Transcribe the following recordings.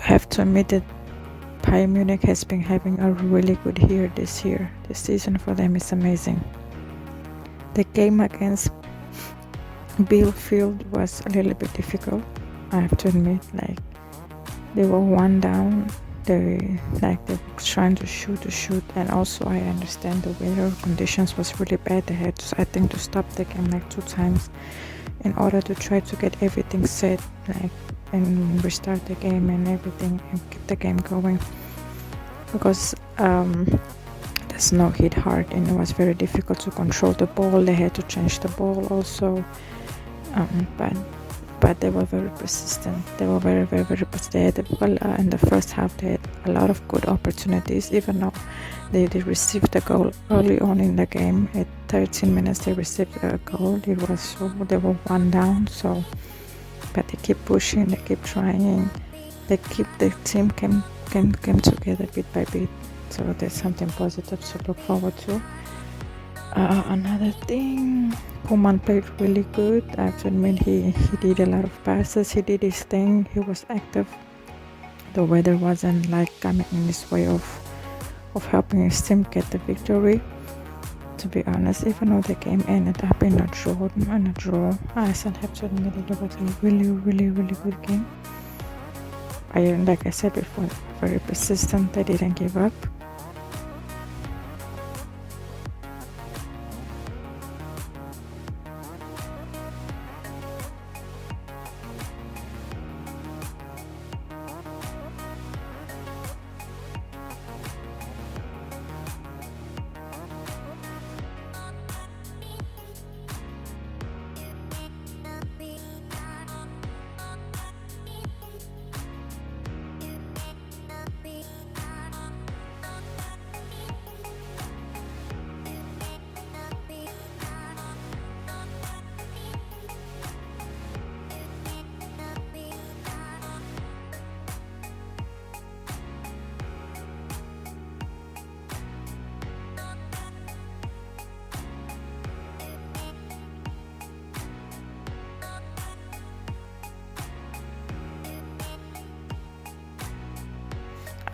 have to admit that Bayern Munich has been having a really good year this year. The season for them is amazing. The game against Bielefeld was a little bit difficult, I have to admit. Like, they were one down. They were trying to shoot, and also I understand the weather conditions was really bad. They had to, I think, to stop the game like 2 times in order to try to get everything set, and restart the game and everything, and keep the game going, because the snow hit hard and it was very difficult to control the ball. They had to change the ball also, but they were very persistent. They were very persistent. In the first half they had a lot of good opportunities, even though they received a goal early on in the game. At 13 minutes they received a goal. They were one down, but they keep pushing, they keep trying, the team came together bit by bit. So there's something positive to look forward to. Another thing, Pullman played really good. I have to admit, he did a lot of passes. He did his thing. He was active. The weather wasn't coming in his way of helping his team get the victory. To be honest, even though the game ended up in a draw, I still have to admit it was a really good game. Like I said before, very persistent. They didn't give up.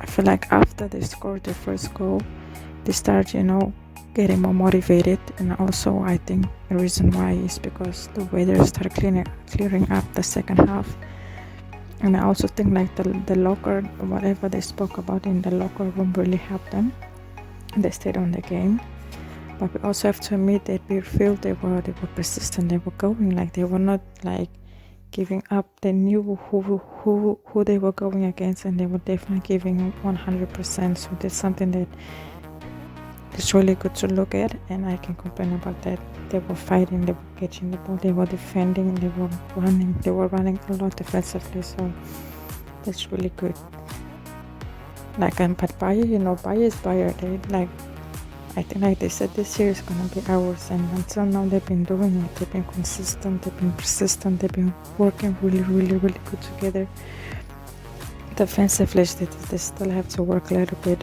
I feel like after they scored their first goal, they start, getting more motivated. And also, I think the reason why is because the weather started clearing up the second half. And I also think the locker, whatever they spoke about in the locker room, really helped them. And they stayed on the game. But we also have to admit that Bielefeld, they were persistent. They were going, they were not giving up. They knew who they were going against, and they were definitely giving 100%. So that's something that is really good to look at, and I can complain about that. They were fighting, they were catching the ball, they were defending, they were running a lot defensively. So that's really good. But Bayern, Bayern is Bayern. I think, they said, this year is gonna be ours, and until now they've been doing it. They've been consistent, they've been persistent, they've been working really good together. Defensively, they still have to work a little bit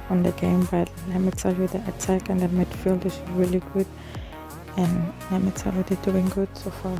on the game, but let me tell you, the attack and the midfield is really good, and let me tell you, they're doing good so far.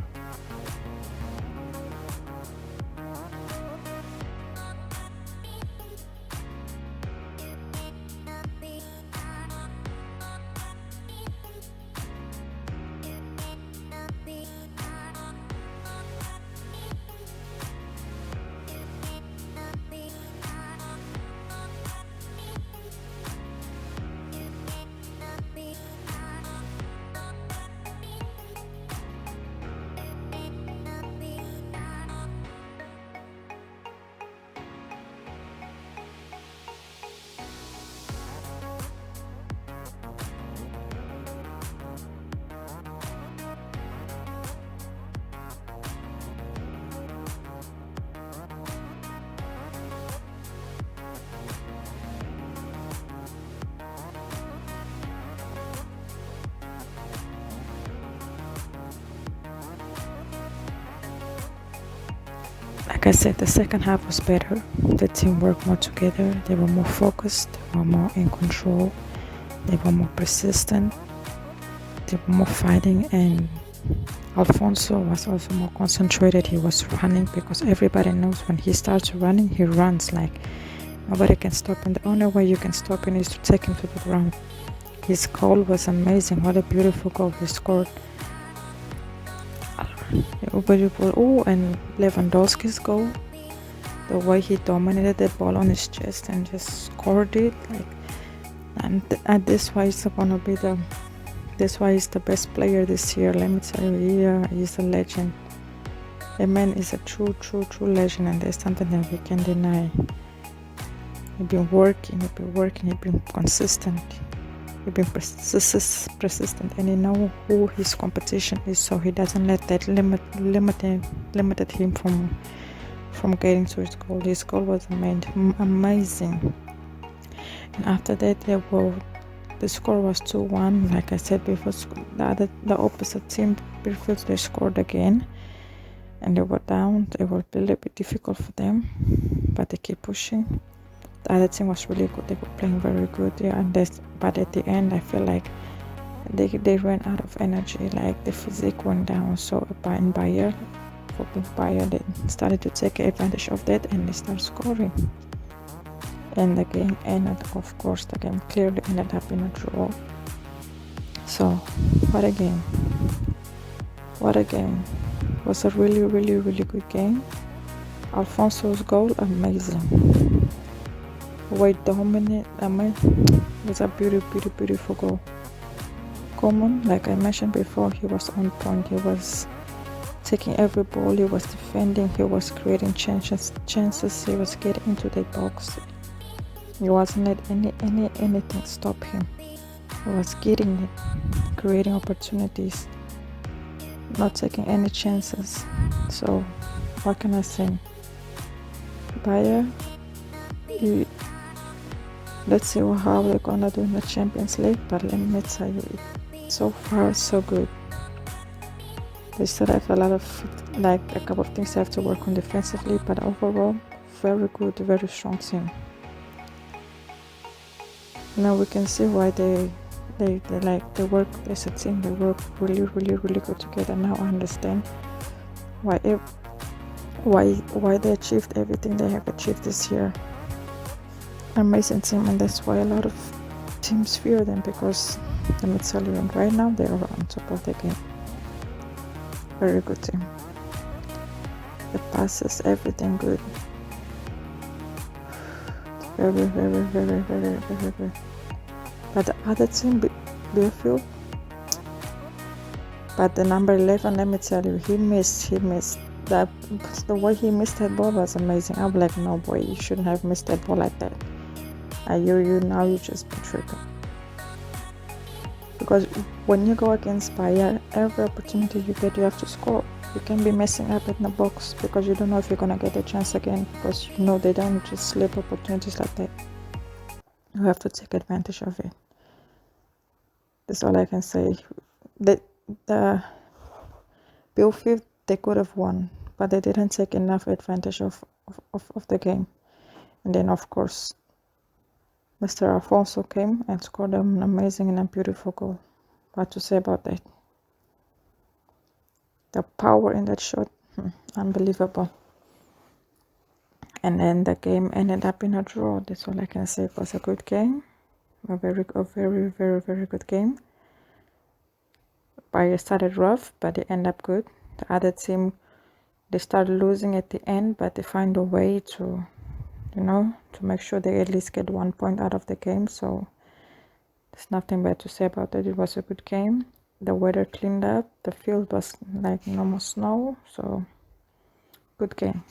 Like I said, the second half was better. The team worked more together. They were more focused. They were more in control. They were more persistent. They were more fighting, and Alfonso was also more concentrated. He was running because everybody knows when he starts running, he runs like nobody can stop him. The only way you can stop him is to take him to the ground. His goal was amazing. What a beautiful goal he scored. Oh, and Lewandowski's goal, the way he dominated the ball on his chest and just scored it, and this why he's gonna be this why he's the best player this year. Let me tell you, he's a legend. The man is a true legend, and there's something that we can deny. He's been working, he's been consistent, he's been persistent, and he know who his competition is, so he doesn't let that limited him from getting to his goal. His goal was amazing. And after that, the score was 2-1. Like I said before, the opposite team, Bielefeld, they scored again, and they were down. It was a little bit difficult for them, but they keep pushing. The other team was really good. They were playing very good, but at the end, I feel like they ran out of energy. Like the physique went down. So in Bayern, they started to take advantage of that, and they started scoring. And the game ended, of course, the game clearly ended up in a draw. So, what a game. It was a really good game. Alfonso's goal, amazing. White dominant, it was a beautiful goal. Common, like I mentioned before, he was on point. He was taking every ball, he was defending, he was creating chances, he was getting into the box. He wasn't letting anything stop him. He was getting it, creating opportunities, not taking any chances. So, what can I say? Bayern, let's see how they're gonna do in the Champions League. But let me tell you, so far so good. They still have a couple of things they have to work on defensively, but overall, very good, very strong team. Now we can see why they work as a team. They work really good together. Now I understand why they achieved everything they have achieved this year. Amazing team, and that's why a lot of teams fear them, because let me tell you, right now they are on top of the game. Very good team. The passes, everything good. Very good. But the other team, Bielefeld, but the number 11, let me tell you, he missed that. The way he missed that ball was amazing. I'm like, no boy, you shouldn't have missed that ball like that. You just been tripping. Because when you go against Bayern, every opportunity you get, you have to score. You can't be messing up in the box, because you don't know if you're gonna get a chance again, because you know they don't just slip opportunities like that. You have to take advantage of it. That's all I can say. The Bielefeld, they could have won, but they didn't take enough advantage of the game. And then, of course, Mr. Alfonso came and scored an amazing and a beautiful goal. What to say about that? The power in that shot, unbelievable. And then the game ended up in a draw. That's all I can say. It was a good game, a very good game. Bayern started rough, but they end up good. The other team, they started losing at the end, but they find a way to make sure they at least get 1 point out of the game. So there's nothing bad to say about it. It was a good game. The weather cleaned up. The field was like normal snow. So good game.